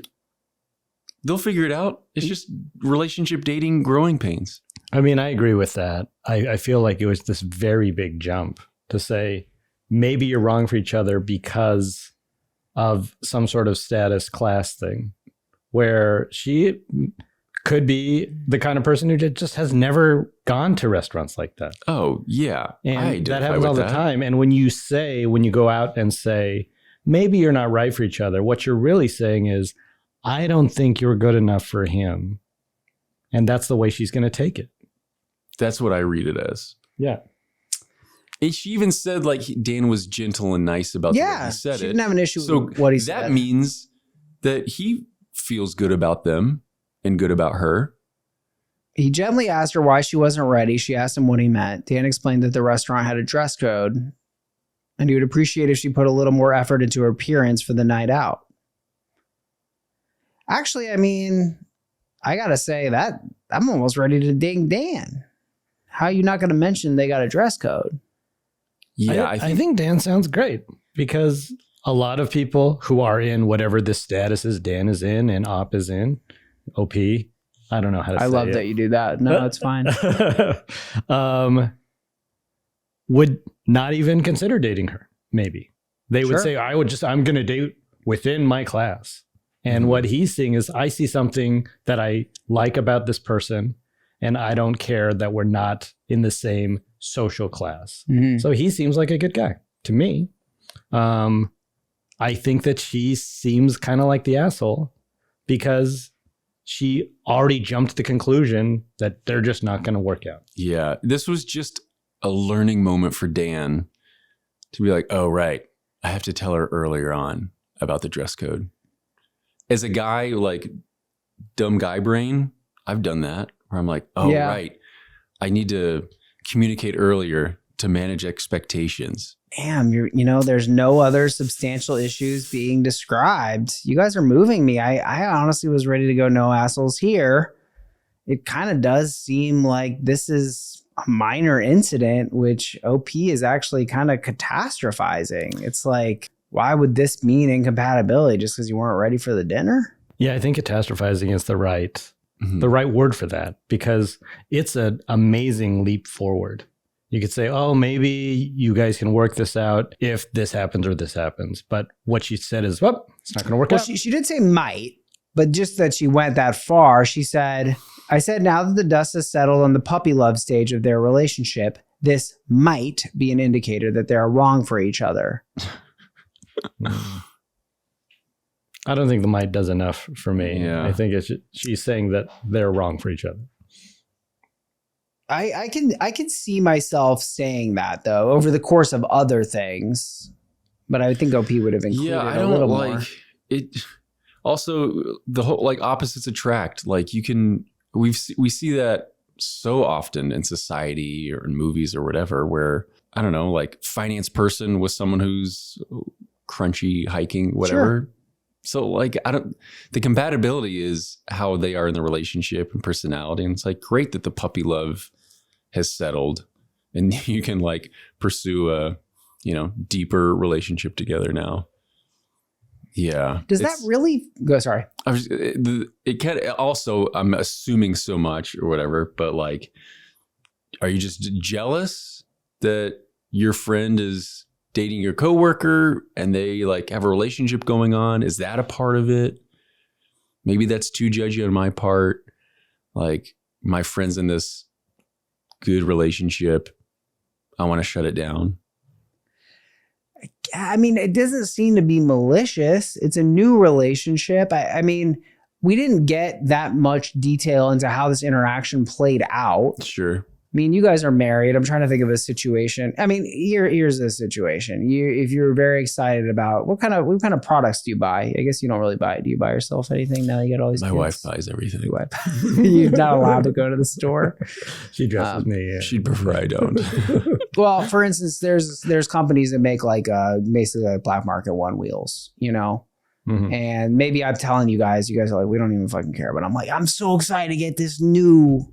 they'll figure it out. It's just relationship dating growing pains. I mean, I agree with that. I feel like it was this very big jump to say, maybe you're wrong for each other because of some sort of status class thing, where she could be the kind of person who just has never gone to restaurants like that. Oh, yeah. And that happens all the time. And when you go out and say, maybe you're not right for each other, what you're really saying is, I don't think you're good enough for him. And that's the way she's going to take it. That's what I read it as. Yeah. And she even said like Dan was gentle and nice about the way he said it. She didn't have an issue with what he said. That means that he feels good about them and good about her. He gently asked her why she wasn't ready. She asked him what he meant. Dan explained that the restaurant had a dress code and he would appreciate if she put a little more effort into her appearance for the night out. Actually, I mean, I got to say that I'm almost ready to ding Dan. How are you not going to mention they got a dress code? Yeah, I think Dan sounds great, because a lot of people who are in whatever this status is Dan is in and Op is in, OP, I don't know how to say it. I love that you do that. No, it's fine. Would not even consider dating her, maybe. They would say, I'm going to date within my class. And what he's seeing is, I see something that I like about this person, and I don't care that we're not in the same social class. So he seems like a good guy to me. I think that she seems kind of like the asshole, because she already jumped to the conclusion that they're just not going to work out. Yeah. This was just a learning moment for Dan to be like, oh, right, I have to tell her earlier on about the dress code. As a guy, like dumb guy brain, I've done that where I'm like, oh, right, I need to communicate earlier to manage expectations. Damn, there's no other substantial issues being described. You guys are moving me. I honestly was ready to go no assholes here. It kind of does seem like this is a minor incident, which OP is actually kind of catastrophizing. It's like, why would this mean incompatibility just because you weren't ready for the dinner? Yeah, I think catastrophizing is the right word for that, because it's an amazing leap forward. You could say, oh, maybe you guys can work this out if this happens or this happens. But what she said is, well, it's not going to work out. She did say might, but just that she went that far. She said, I said, now that the dust has settled on the puppy love stage of their relationship, this might be an indicator that they are wrong for each other. I don't think the might does enough for me. Yeah. I think she's saying that they're wrong for each other. I can see myself saying that, though, over the course of other things, but I think OP would have included a little more. It. Also, the whole like opposites attract. Like we see that so often in society or in movies or whatever, where I don't know, like finance person with someone who's crunchy hiking, whatever. Sure. So like, the compatibility is how they are in the relationship and personality. And it's like, great that the puppy love has settled and you can like pursue a, deeper relationship together now. Yeah. Does that really go? Sorry. It can also, I'm assuming so much or whatever, but like, are you just jealous that your friend is dating your coworker and they like have a relationship going on? Is that a part of it? Maybe that's too judgy on my part. Like, my friend's in this good relationship, I want to shut it down. I mean, it doesn't seem to be malicious. It's a new relationship. I mean, we didn't get that much detail into how this interaction played out. Sure. I mean, you guys are married. I'm trying to think of a situation. I mean, here's the situation. If you're very excited about what kind of products do you buy? I guess you don't really buy. Do you buy yourself anything now? You got all these. My wife buys everything. Your wife. You're not allowed to go to the store. She dresses me. Yeah. She'd prefer I don't. Well, for instance, there's companies that make like basically like black market one wheels, Mm-hmm. And maybe I'm telling you guys are like, we don't even fucking care. But I'm like, I'm so excited to get this new,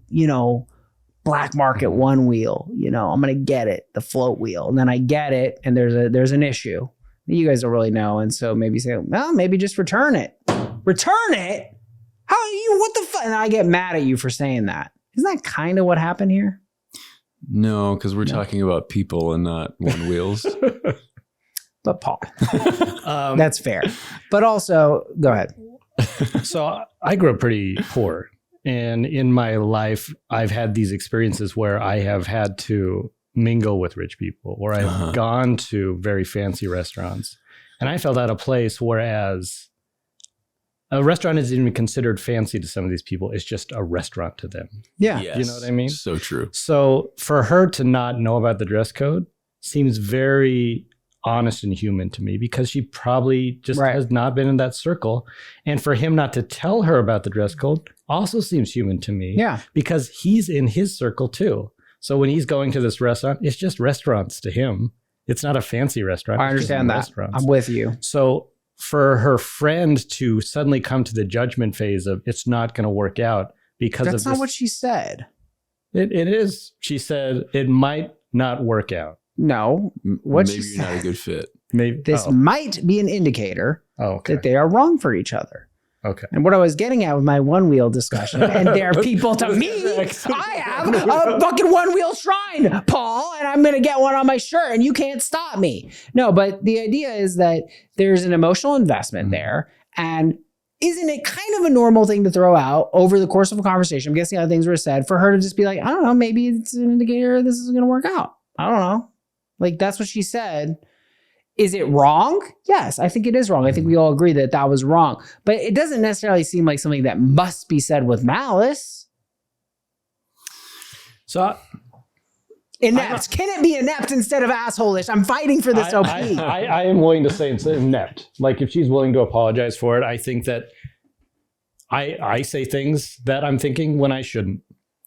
black market one wheel. You know, I'm going to get it, the float wheel. And then I get it and there's an issue. You guys don't really know. And so maybe say, well, maybe just return it. Return it? How are you? What the fuck? And I get mad at you for saying that. Isn't that kind of what happened here? No, because we're talking about people and not one wheels. But Paul, that's fair. But also, go ahead. So I grew up pretty poor. And in my life, I've had these experiences where I have had to mingle with rich people, or I've gone to very fancy restaurants. And I felt out of place, whereas a restaurant isn't even considered fancy to some of these people. It's just a restaurant to them. Yeah. Yes, you know what I mean? So true. So for her to not know about the dress code seems very honest and human to me, because she probably just has not been in that circle. And for him not to tell her about the dress code also seems human to me. Yeah. Because he's in his circle too. So when he's going to this restaurant, it's just restaurants to him. It's not a fancy restaurant. I understand that. Restaurants. I'm with you. So for her friend to suddenly come to the judgment phase of it's not going to work out because that's not what she said. It is. She said it might not work out. No. Maybe you're not a good fit. Maybe this might be an indicator that they are wrong for each other. Okay. And what I was getting at with my one wheel discussion, and there are people to me, I have a fucking one wheel shrine, Paul, and I'm going to get one on my shirt and you can't stop me. No, but the idea is that there's an emotional investment there. And isn't it kind of a normal thing to throw out over the course of a conversation? I'm guessing how things were said, for her to just be like, I don't know, maybe it's an indicator this is going to work out. I don't know. Like, that's what she said. Is it wrong? Yes, I think it is wrong. I think we all agree that that was wrong. But it doesn't necessarily seem like something that must be said with malice. So inept. Can it be inept instead of asshole-ish? I'm fighting for this OP. I am willing to say it's inept. Like, if she's willing to apologize for it, I think that I say things that I'm thinking when I shouldn't.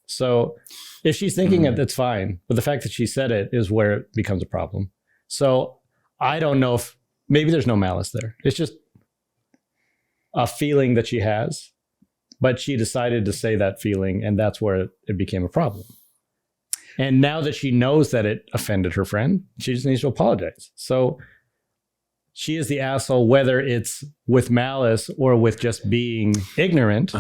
So if she's thinking it, that's fine. But the fact that she said it is where it becomes a problem. So I don't know if maybe there's no malice there. It's just a feeling that she has, but she decided to say that feeling, and that's where it became a problem. And now that she knows that it offended her friend, she just needs to apologize. So she is the asshole, whether it's with malice or with just being ignorant.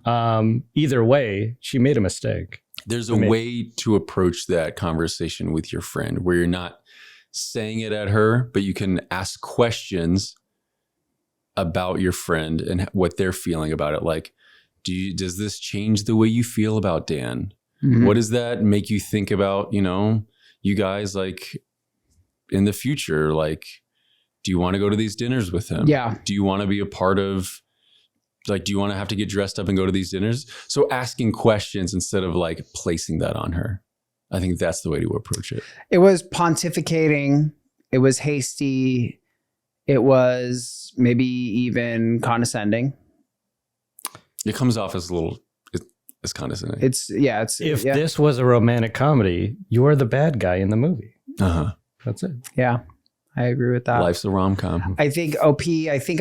Either way, she made a mistake. There's a way to approach that conversation with your friend where you're not saying it at her, but you can ask questions about your friend and what they're feeling about it. Like, does this change the way you feel about Dan? What does that make you think about, you guys, like, in the future? Like, do you want to go to these dinners with him? Yeah. Do you want to be a part of, like, do you want to have to get dressed up and go to these dinners? So asking questions instead of like placing that on her. I think that's the way to approach it. It was pontificating. It was hasty. It was maybe even condescending. It comes off as a little, it's condescending. If this was a romantic comedy, you're the bad guy in the movie. That's it. Yeah. I agree with that. Life's a rom-com. I think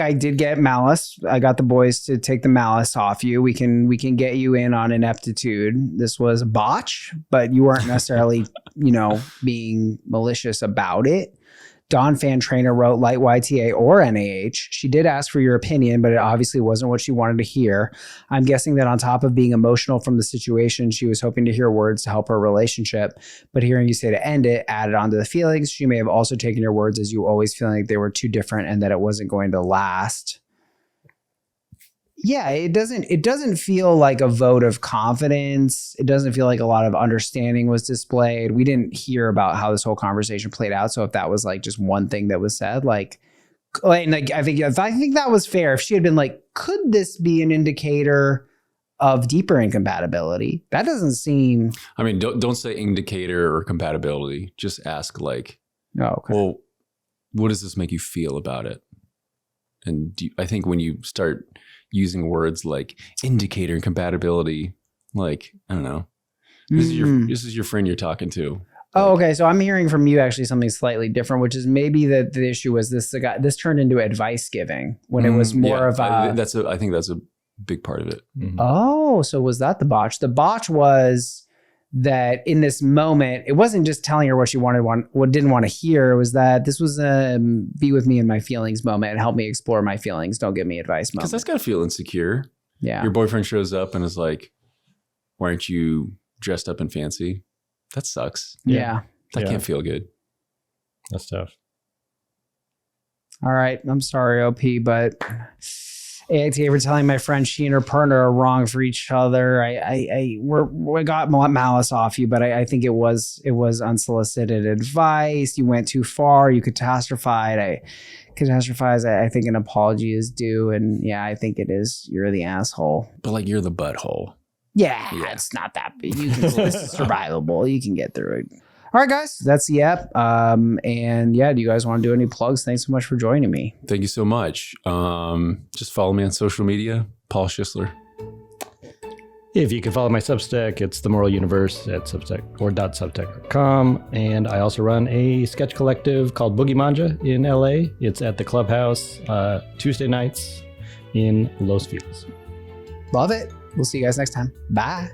I did get malice. I got the boys to take the malice off you. We can get you in on ineptitude. This was a botch, but you weren't necessarily, being malicious about it. Dawn Fan Trainer wrote, light YTA or NAH. She did ask for your opinion, but it obviously wasn't what she wanted to hear. I'm guessing that on top of being emotional from the situation, she was hoping to hear words to help her relationship. But hearing you say to end it added on to the feelings. She may have also taken your words as you always feeling like they were too different and that it wasn't going to last. Yeah, it doesn't feel like a vote of confidence. It doesn't feel like a lot of understanding was displayed. We didn't hear about how this whole conversation played out. So if that was like just one thing that was said, I think that was fair. If she had been like, could this be an indicator of deeper incompatibility? That doesn't seem. I mean, don't say indicator or compatibility. Just ask like, well, what does this make you feel about it? And I think when you start using words like indicator and compatibility, like, I don't know, this is your friend you're talking to. Oh, okay. So I'm hearing from you actually something slightly different, which is maybe that the issue was this turned into advice giving when it was more of a. I think that's a big part of it. Oh, so was that the botch? The botch was that in this moment, it wasn't just telling her what she what didn't want to hear. It was that this was a be with me in my feelings moment and help me explore my feelings. Don't give me advice moment. Because that's got to feel insecure. Yeah. Your boyfriend shows up and is like, why aren't you dressed up and fancy? That sucks. Yeah. That can't feel good. That's tough. All right. I'm sorry, OP, but AITA for telling my friend she and her partner are wrong for each other. We got malice off you, but I think it was unsolicited advice. You went too far. You catastrophized. I think an apology is due, and yeah, I think it is. You're the asshole. But like, you're the butthole. Yeah, it's not that big. You can, this is survivable. You can get through it. All right, guys, that's the app. And yeah, do you guys want to do any plugs? Thanks so much for joining me. Thank you so much. Just follow me on social media, Paul Schissler. If you can follow my Substack, it's The Moral Universe at substack.com. And I also run a sketch collective called Boogie Manja in LA. It's at the Clubhouse Tuesday nights in Los Feliz. Love it. We'll see you guys next time. Bye.